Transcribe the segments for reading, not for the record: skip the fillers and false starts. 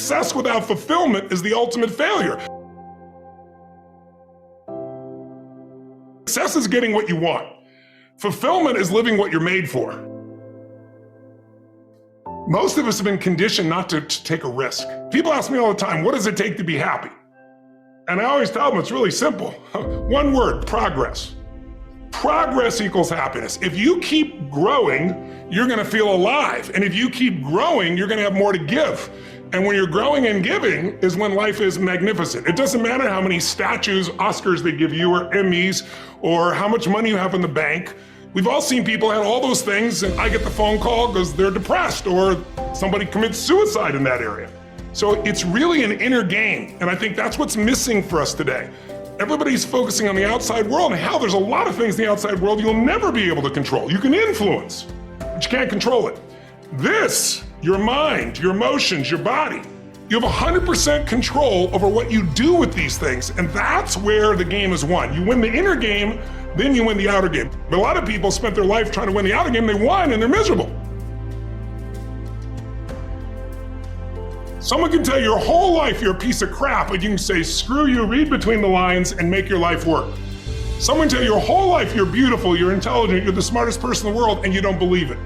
success without fulfillment is the ultimate failure. Success is getting what you want. Fulfillment is living what you're made for. Most of us have been conditioned not to take a risk. People ask me all the time, what does it take to be happy? And I always tell them it's really simple. One word, progress. Progress equals happiness. If you keep growing, you're gonna feel alive. And if you keep growing, you're gonna have more to give. And when you're growing and giving is when life is magnificent. It doesn't matter how many statues, Oscars they give you, or Emmys, or how much money you have in the bank. We've all seen people have all those things, and I get the phone call because they're depressed, or somebody commits suicide in that area. So it's really an inner game, and I think that's what's missing for us today. Everybody's focusing on the outside world, and how there's a lot of things in the outside world you'll never be able to control. You can influence, but you can't control it. This, your mind, your emotions, your body, you have 100% control over what you do with these things, and that's where the game is won. You win the inner game, then you win the outer game. But a lot of people spent their life trying to win the outer game, they won and they're miserable. Someone can tell you your whole life you're a piece of crap, but you can say, screw you, read between the lines and make your life work. Someone can tell you your whole life you're beautiful, you're intelligent, you're the smartest person in the world, and you don't believe it.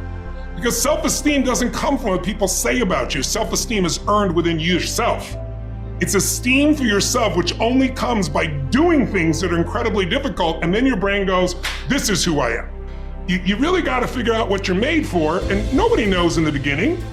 Because self-esteem doesn't come from what people say about you. Self-esteem is earned within yourself. It's esteem for yourself, which only comes by doing things that are incredibly difficult, and then your brain goes, this is who I am. You really gotta figure out what you're made for, and nobody knows in the beginning.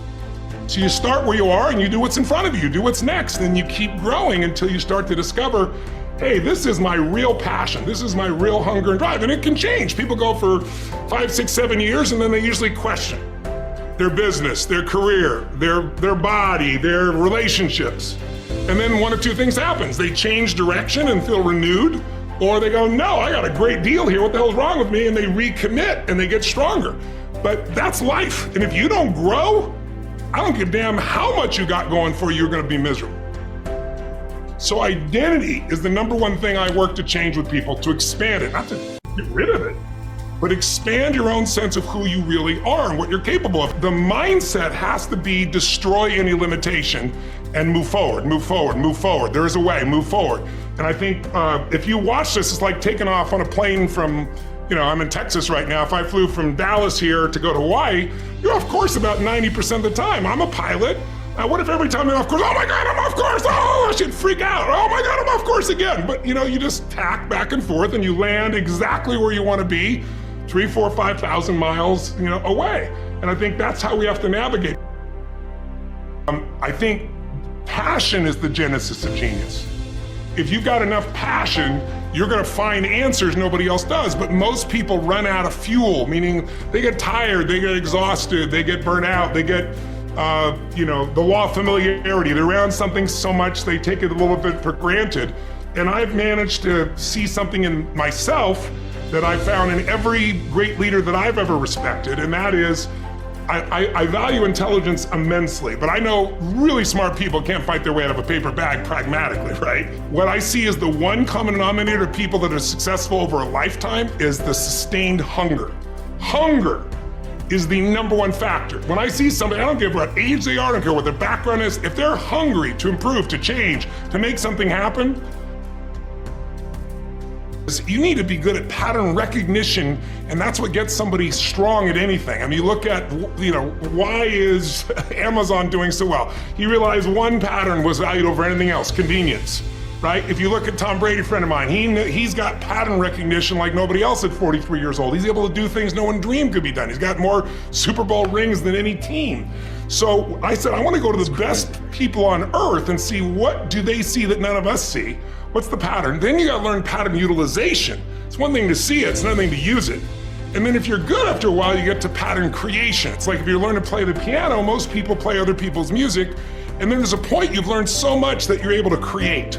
So you start where you are and you do what's in front of you, do what's next, and you keep growing until you start to discover, hey, this is my real passion, this is my real hunger and drive, and it can change. People go for 5, 6, 7 years, and then they usually question their business, their career, their body, their relationships. And then one of two things happens. They change direction and feel renewed, or they go, no, I got a great deal here, what the hell's wrong with me? And they recommit and they get stronger. But that's life, and if you don't grow, I don't give a damn how much you got going for you, you're gonna be miserable. So identity is the #1 thing I work to change with people, to expand it, not to get rid of it, but expand your own sense of who you really are and what you're capable of. The mindset has to be destroy any limitation and move forward, move forward, move forward. There is a way, move forward. And I think if you watch this, it's like taking off on a plane from, I'm in Texas right now. If I flew from Dallas here to go to Hawaii, you're off course about 90% of the time. I'm a pilot. What if every time you're off course, oh my God, I'm off course, oh, I should freak out. Oh my God, I'm off course again. But you just tack back and forth and you land exactly where you want to be, 3, 4, 5,000 miles away. And I think that's how we have to navigate. I think passion is the genesis of genius. If you've got enough passion, you're gonna find answers nobody else does, but most people run out of fuel, meaning they get tired, they get exhausted, they get burnt out, they get, the law of familiarity. They're around something so much, they take it a little bit for granted. And I've managed to see something in myself that I found in every great leader that I've ever respected, and that is, I value intelligence immensely, but I know really smart people can't fight their way out of a paper bag pragmatically, right? What I see is the one common denominator of people that are successful over a lifetime is the sustained hunger. Hunger is the #1 factor. When I see somebody, I don't care what age they are, I don't care what their background is, if they're hungry to improve, to change, to make something happen, you need to be good at pattern recognition, and that's what gets somebody strong at anything. I mean, you look at, why is Amazon doing so well? He realized one pattern was valued over anything else, convenience, right? If you look at Tom Brady, a friend of mine, he's got pattern recognition like nobody else at 43 years old. He's able to do things no one dreamed could be done. He's got more Super Bowl rings than any team. So I said, I want to go to the best people on earth and see what do they see that none of us see. What's the pattern? Then you gotta learn pattern utilization. It's one thing to see it, it's another thing to use it. And then if you're good after a while, you get to pattern creation. It's like if you learn to play the piano, most people play other people's music, and then there's a point you've learned so much that you're able to create.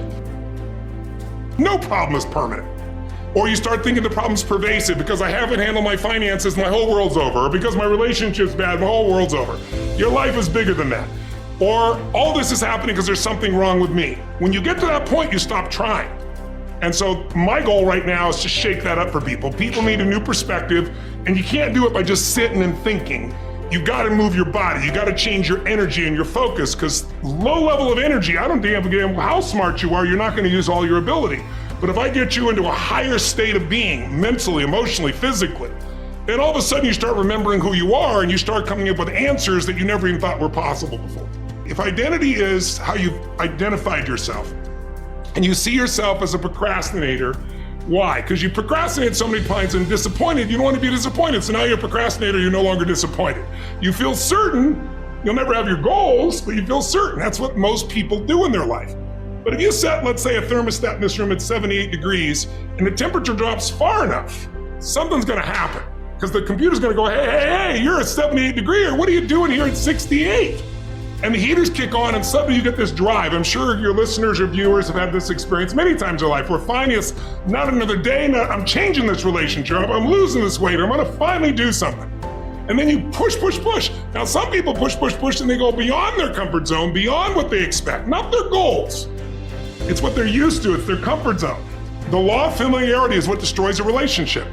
No problem is permanent. Or you start thinking the problem's pervasive because I haven't handled my finances, my whole world's over, or because my relationship's bad, my whole world's over. Your life is bigger than that. Or all this is happening because there's something wrong with me. When you get to that point, you stop trying. And so my goal right now is to shake that up for people. People need a new perspective, and you can't do it by just sitting and thinking. You gotta move your body. You gotta change your energy and your focus, because low level of energy, I don't give a damn how smart you are, you're not gonna use all your ability. But if I get you into a higher state of being, mentally, emotionally, physically, then all of a sudden you start remembering who you are and you start coming up with answers that you never even thought were possible before. If identity is how you've identified yourself, and you see yourself as a procrastinator, why? Because you procrastinated so many times and disappointed, you don't want to be disappointed. So now you're a procrastinator, you're no longer disappointed. You feel certain, you'll never have your goals, but you feel certain. That's what most people do in their life. But if you set, let's say, a thermostat in this room at 78 degrees and the temperature drops far enough, something's gonna happen. Because the computer's gonna go, hey, you're at 78 degrees, what are you doing here at 68? And the heaters kick on and suddenly you get this drive. I'm sure your listeners or viewers have had this experience many times in their life where finally it's not another day, I'm changing this relationship, I'm losing this weight, I'm gonna finally do something. And then you push. Now some people push and they go beyond their comfort zone, beyond what they expect, not their goals. It's what they're used to, it's their comfort zone. The law of familiarity is what destroys a relationship.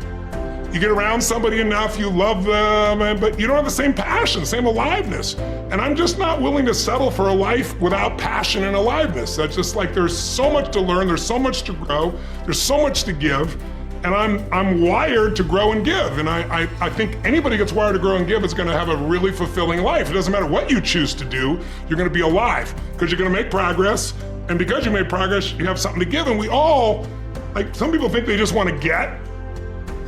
You get around somebody enough, you love them, but you don't have the same passion, the same aliveness. And I'm just not willing to settle for a life without passion and aliveness. That's just like, there's so much to learn, there's so much to grow, there's so much to give, and I'm wired to grow and give. And I think anybody who gets wired to grow and give is gonna have a really fulfilling life. It doesn't matter what you choose to do, you're gonna be alive, because you're gonna make progress, and because you made progress, you have something to give. And we all, like, some people think they just wanna get,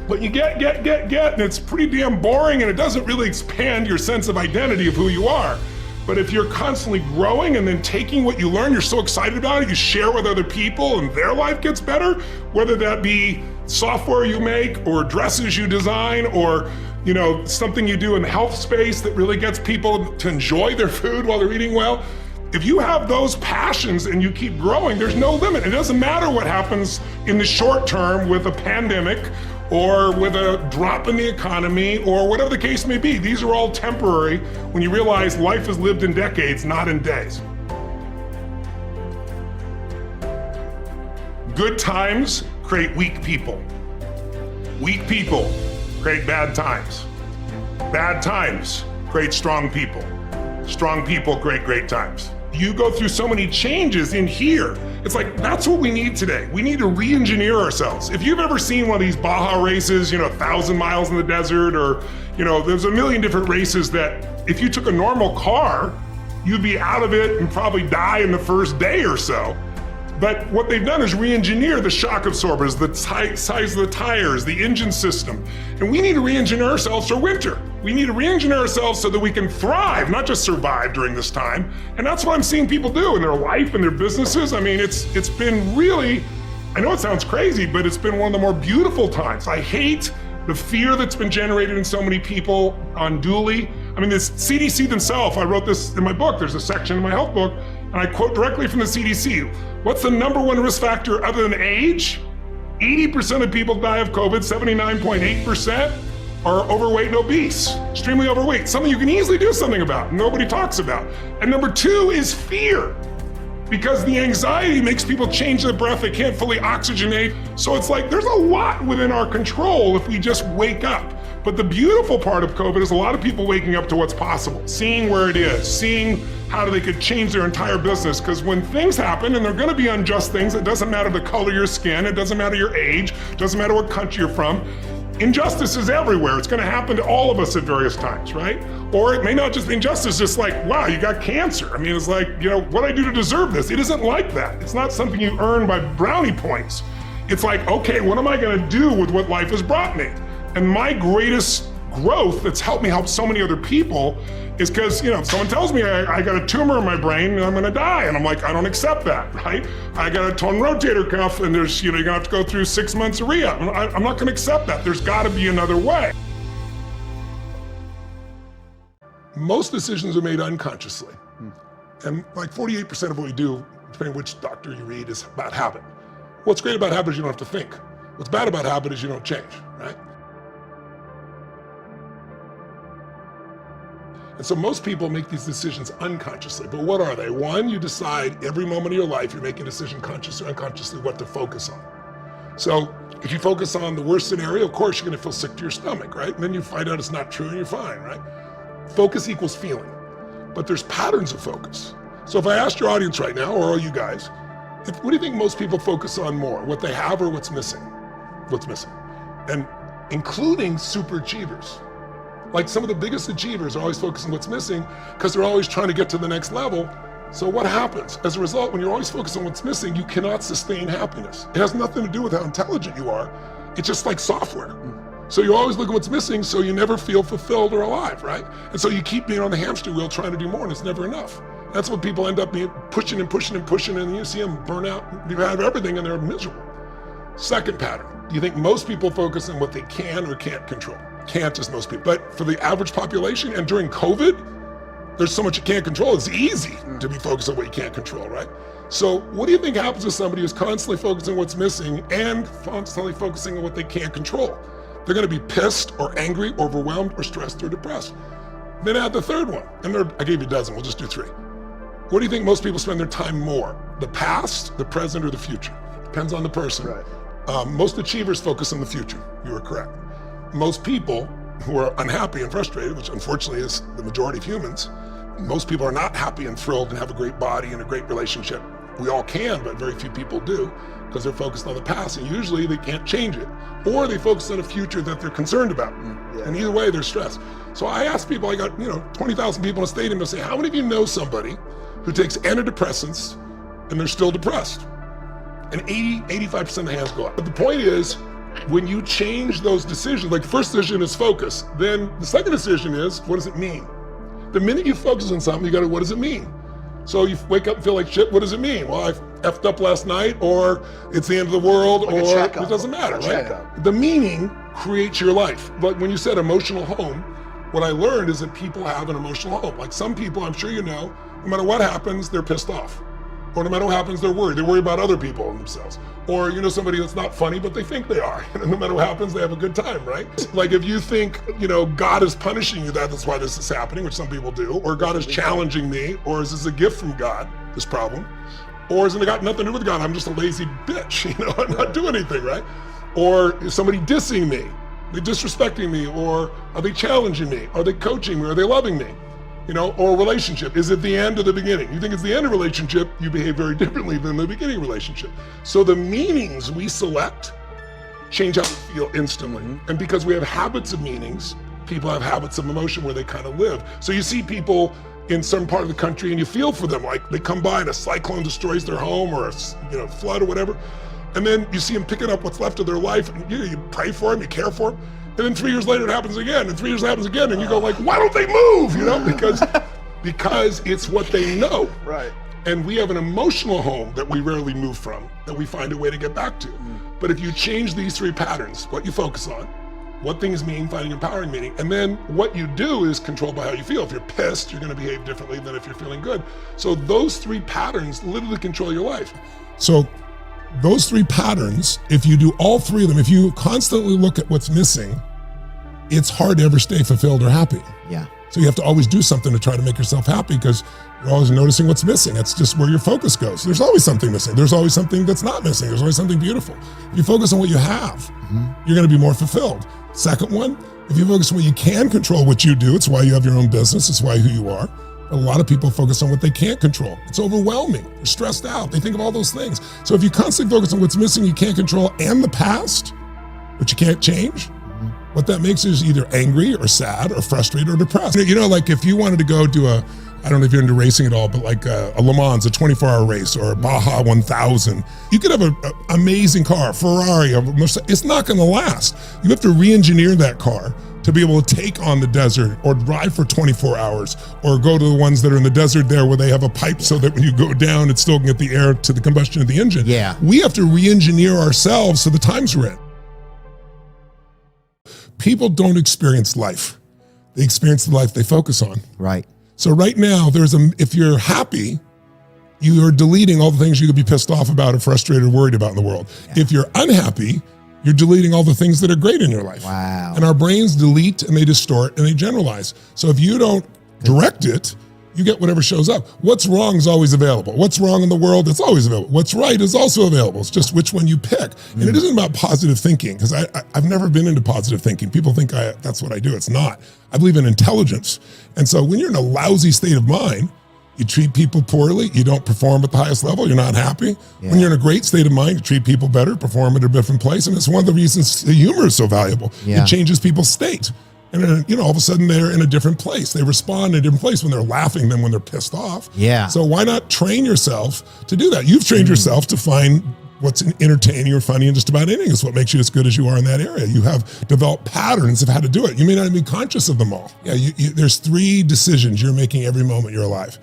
but you get, and it's pretty damn boring, and it doesn't really expand your sense of identity of who you are. But if you're constantly growing and then taking what you learn, you're so excited about it, you share with other people and their life gets better, whether that be software you make or dresses you design or something you do in the health space that really gets people to enjoy their food while they're eating well. If you have those passions and you keep growing, there's no limit. It doesn't matter what happens in the short term with a pandemic or with a drop in the economy or whatever the case may be. These are all temporary when you realize life is lived in decades, not in days. Good times create weak people. Weak people create bad times. Bad times create strong people. Strong people create great times. You go through so many changes in here. It's like, that's what we need today. We need to re-engineer ourselves. If you've ever seen one of these Baja races, 1,000 miles in the desert, or, there's a million different races that if you took a normal car, you'd be out of it and probably die in the first day or so. But what they've done is re-engineer the shock absorbers, the size of the tires, the engine system. And we need to re-engineer ourselves for winter. We need to re-engineer ourselves so that we can thrive, not just survive during this time. And that's what I'm seeing people do in their life and their businesses. I mean, it's been really, I know it sounds crazy, but it's been one of the more beautiful times. I hate the fear that's been generated in so many people unduly. I mean, this CDC themselves, I wrote this in my book, there's a section in my health book, and I quote directly from the CDC. What's the number one risk factor other than age? 80% of people die of COVID, 79.8% are overweight and obese, extremely overweight, something you can easily do something about, nobody talks about. And number two is fear, because the anxiety makes people change their breath, they can't fully oxygenate. So it's like, there's a lot within our control if we just wake up. But the beautiful part of COVID is a lot of people waking up to what's possible, seeing where it is, seeing how they could change their entire business. Because when things happen, and they're gonna be unjust things, it doesn't matter the color of your skin, it doesn't matter your age, it doesn't matter what country you're from. Injustice is everywhere. It's gonna happen to all of us at various times, right? Or it may not just be injustice, just like, wow, you got cancer. I mean, it's like, what do I do to deserve this? It isn't like that. It's not something you earn by brownie points. It's like, okay, what am I gonna do with what life has brought me? And my greatest growth that's helped me help so many other people is because, if someone tells me I got a tumor in my brain and I'm gonna die, and I'm like, I don't accept that, right? I got a torn rotator cuff and there's, you're gonna have to go through 6 months of rehab. I'm not gonna accept that. There's gotta be another way. Most decisions are made unconsciously. And like 48% of what we do, depending on which doctor you read, is about habit. What's great about habit is you don't have to think. What's bad about habit is you don't change, right? And so most people make these decisions unconsciously, but what are they? One, you decide every moment of your life, you're making a decision consciously or unconsciously what to focus on. So if you focus on the worst scenario, of course you're gonna feel sick to your stomach, right? And then you find out it's not true and you're fine, right? focus equals feeling, but there's patterns of focus. So if I asked your audience right now, or all you guys, what do you think most people focus on more? What they have or what's missing? What's missing? And including super achievers. Like some of the biggest achievers are always focusing on what's missing because they're always trying to get to the next level. So what happens? As a result, when you're always focused on what's missing, you cannot sustain happiness. It has nothing to do with how intelligent you are. It's just like software. So you always look at what's missing, so you never feel fulfilled or alive, right? And so you keep being on the hamster wheel trying to do more, and it's never enough. That's what people end up being, pushing and pushing and pushing, and you see them burn out, they have everything, and they're miserable. Second pattern, do you think most people focus on what they can or can't control? Can't is most people. But for the average population, and during COVID, there's so much you can't control. It's easy to be focused on what you can't control, right? So what do you think happens to somebody who's constantly focusing on what's missing and constantly focusing on what they can't control? They're gonna be pissed or angry, overwhelmed, or stressed or depressed. Then add the third one, and I gave you a dozen, we'll just do three. What do you think most people spend their time more? The past, the present, or the future? Depends on the person. Right. Most achievers focus on the future. You are correct. Most people who are unhappy and frustrated, which unfortunately is the majority of humans, most people are not happy and thrilled and have a great body and a great relationship. We all can, but very few people do because they're focused on the past, and usually they can't change it. Or they focus on a future that they're concerned about. Yeah. And either way, they're stressed. So I ask people, I got 20,000 people in a stadium, they'll say, how many of you know somebody who takes antidepressants and they're still depressed? And 85% of the hands go up. But the point is, when you change those decisions, like the first decision is focus, then the second decision is, what does it mean? The minute you focus on something, you gotta, what does it mean? So you wake up and feel like shit, what does it mean? Well, I effed up last night, or it's the end of the world, like or it doesn't matter, right? The meaning creates your life. But when you said emotional home, what I learned is that people have an emotional home. Like some people, I'm sure you know, no matter what happens, they're pissed off. Or no matter what happens, they're worried. They worry about other people and themselves. Or you know somebody that's not funny, but they think they are. And no matter what happens, they have a good time, right? Like if you think, God is punishing you, that's why this is happening, which some people do, or God is challenging me, or is this a gift from God, this problem? Or has it got nothing to do with God? I'm just a lazy bitch, I'm not doing anything, right? Or is somebody dissing me? Are they disrespecting me? Or are they challenging me? Are they coaching me? Are they loving me? Or a relationship. Is it the end or the beginning? You think it's the end of a relationship, you behave very differently than the beginning of a relationship. So the meanings we select change how we feel instantly. And because we have habits of meanings, people have habits of emotion where they kind of live. So you see people in some part of the country and you feel for them, like they come by and a cyclone destroys their home or a flood or whatever. And then you see them picking up what's left of their life and you pray for them, you care for them. And then 3 years later it happens again, and 3 years it happens again, and you go like, why don't they move? Because it's what they know. Right. And we have an emotional home that we rarely move from, that we find a way to get back to. But if you change these three patterns, what you focus on, what things mean, finding empowering meaning, and then what you do is controlled by how you feel. If you're pissed, you're gonna behave differently than if you're feeling good. So those three patterns literally control your life. So those three patterns, if you do all three of them, if you constantly look at what's missing, it's hard to ever stay fulfilled or happy. Yeah. So you have to always do something to try to make yourself happy because you're always noticing what's missing. That's just where your focus goes. There's always something missing. There's always something that's not missing. There's always something beautiful. If you focus on what you have, you're gonna be more fulfilled. Second one, if you focus on what you can control, what you do, it's why you have your own business, it's why who you are. A lot of people focus on what they can't control. It's overwhelming, they're stressed out, they think of all those things. So if you constantly focus on what's missing, you can't control, and the past, which you can't change, what that makes is either angry or sad or frustrated or depressed. Like if you wanted to go do I don't know if you're into racing at all, but like a Le Mans, a 24-hour race, or a Baja 1000, you could have an amazing car, Ferrari, it's not gonna last. You have to re-engineer that car to be able to take on the desert or drive for 24 hours or go to the ones that are in the desert there where they have a pipe so that when you go down, it still can get the air to the combustion of the engine. Yeah. We have to re-engineer ourselves to the times we're in. People don't experience life. They experience the life they focus on. Right. So right now, if you're happy, you are deleting all the things you could be pissed off about or frustrated or worried about in the world. Yeah. If you're unhappy, you're deleting all the things that are great in your life. Wow. And our brains delete and they distort and they generalize. So if you don't direct it, you get whatever shows up. What's wrong is always available. What's wrong in the world, it's always available. What's right is also available. It's just which one you pick. And it isn't about positive thinking, because I've never been into positive thinking. People think that's what I do. It's not. I believe in intelligence. And so when you're in a lousy state of mind, you treat people poorly, you don't perform at the highest level, you're not happy. Yeah. When you're in a great state of mind, you treat people better, perform at a different place. And it's one of the reasons the humor is so valuable. Yeah. It changes people's state. And all of a sudden they're in a different place. They respond in a different place when they're laughing than when they're pissed off. Yeah. So why not train yourself to do that? You've trained yourself to find what's entertaining or funny in just about anything. It's what makes you as good as you are in that area. You have developed patterns of how to do it. You may not even be conscious of them all. Yeah, there's 3 decisions you're making every moment you're alive.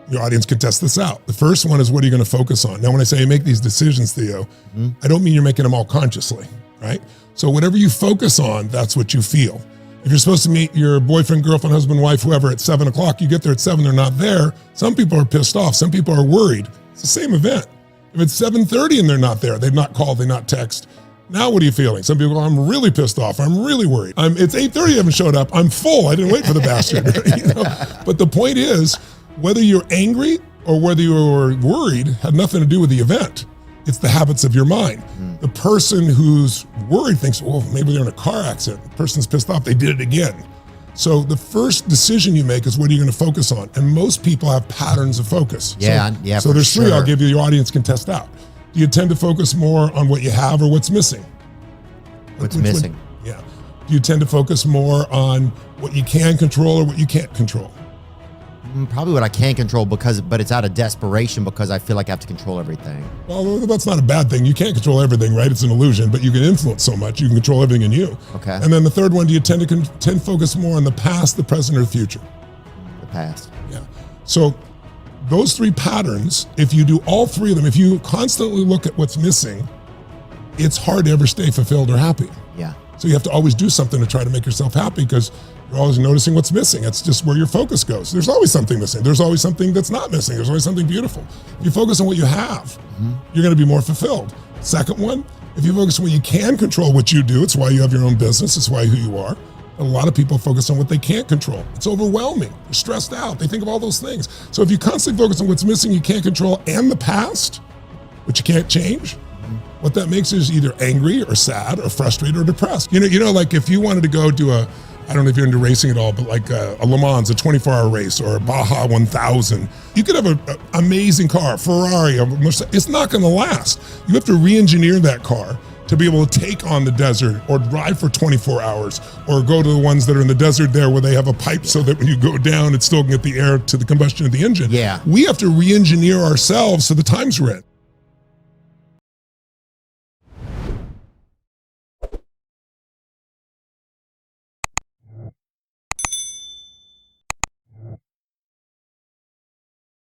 Your audience can test this out. The first one is, what are you going to focus on? Now, when I say you make these decisions, Theo, I don't mean you're making them all consciously, right? So whatever you focus on, that's what you feel. If you're supposed to meet your boyfriend, girlfriend, husband, wife, whoever at 7 o'clock, you get there at 7, they're not there. Some people are pissed off. Some people are worried. It's the same event. If it's 7:30 and they're not there, they've not called, they not text. Now what are you feeling? Some people go, I'm really pissed off. I'm really worried. It's 8:30, you haven't showed up. I'm full. I didn't wait for the bastard. But the point is, whether you're angry or whether you're worried had nothing to do with the event. It's the habits of your mind. The person who's worried thinks, well, maybe they're in a car accident. The person's pissed off, they did it again. So the first decision you make is, what are you going to focus on? And most people have patterns of focus. Yeah, So there's 3 I'll give you, your audience can test out. Do you tend to focus more on what you have or what's missing? What's missing? Yeah. Do you tend to focus more on what you can control or what you can't control? Probably what I can control, but it's out of desperation because I feel like I have to control everything. Well, that's not a bad thing. You can't control everything, right? It's an illusion, but you can influence so much. You can control everything in you. Okay. And then the third one, do you tend to focus more on the past, the present, or the future? The past. Yeah. So those 3 patterns, if you do all 3 of them, if you constantly look at what's missing, it's hard to ever stay fulfilled or happy. Yeah. So you have to always do something to try to make yourself happy, because you're always noticing what's missing. It's just where your focus goes. There's always something missing. There's always something that's not missing. There's always something beautiful. If you focus on what you have, you're going to be more fulfilled. Second one, if you focus on what you can control, what you do, it's why you have your own business. It's why who you are. A lot of people focus on what they can't control. It's overwhelming. They're stressed out. They think of all those things. So if you constantly focus on what's missing, you can't control, and the past, which you can't change, what that makes is either angry or sad or frustrated or depressed. Like if you wanted to go do I don't know if you're into racing at all, but like a Le Mans, a 24-hour race, or a Baja 1000, you could have an amazing car, Ferrari, it's not going to last. You have to re-engineer that car to be able to take on the desert or drive for 24 hours or go to the ones that are in the desert there where they have a pipe so that when you go down, it still can get the air to the combustion of the engine. Yeah. We have to re-engineer ourselves for the times we're in.